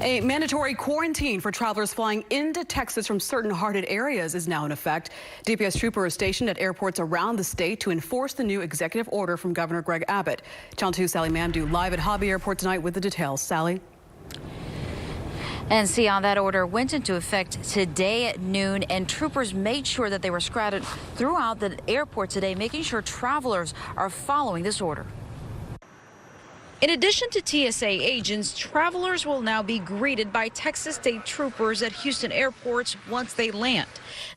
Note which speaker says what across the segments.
Speaker 1: A mandatory quarantine for travelers flying into Texas from certain hard-hit areas is now in effect. DPS troopers are stationed at airports around the state to enforce the new executive order from Governor Greg Abbott. Channel 2's Sally Mamdouh live at Hobby Airport tonight with the details. Sally?
Speaker 2: And see how that order went into effect today at noon, and troopers made sure that they were scattered throughout the airport today, making sure travelers are following this order. In addition to TSA agents, travelers will now be greeted by Texas state troopers at Houston airports once they land.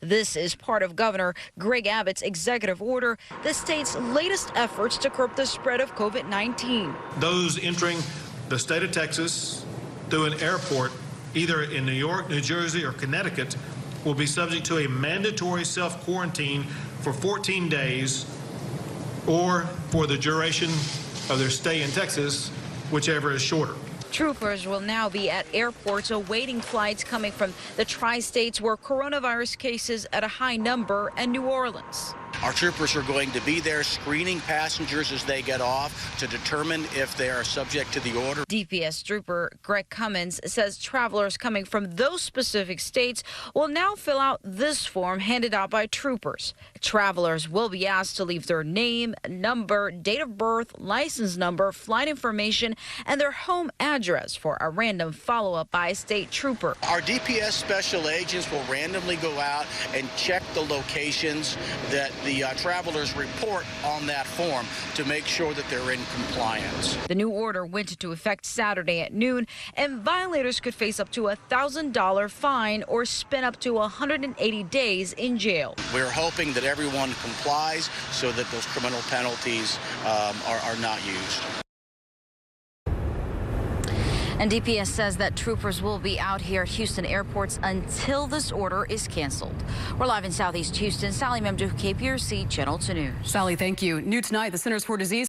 Speaker 2: This is part of Governor Greg Abbott's executive order, the state's latest efforts to curb the spread of COVID-19.
Speaker 3: Those entering the state of Texas through an airport, either in New York, New Jersey, or Connecticut, will be subject to a mandatory self-quarantine for 14 days or for the duration of their stay in Texas, whichever is shorter.
Speaker 2: Troopers will now be at airports awaiting flights coming from the tri-states where coronavirus cases at a high number and New Orleans.
Speaker 4: Our troopers are going to be there screening passengers as they get off to determine if they are subject to the order.
Speaker 2: DPS trooper Greg Cummins says travelers coming from those specific states will now fill out this form handed out by troopers. Travelers will be asked to leave their name, number, date of birth, license number, flight information, and their home address for a random follow-up by a state trooper.
Speaker 4: Our DPS special agents will randomly go out and check the locations that the travelers report on that form to make sure that they're in compliance.
Speaker 2: The new order went into effect Saturday at noon, and violators could face up to a $1,000 fine or spend up to 180 days in jail.
Speaker 4: We're hoping that everyone complies so that those criminal penalties are not used.
Speaker 2: And DPS says that troopers will be out here at Houston airports until this order is canceled. We're live in Southeast Houston. Sally Mamdouh, KPRC, Channel 2 News.
Speaker 1: Sally, thank you. New tonight, the Centers for Disease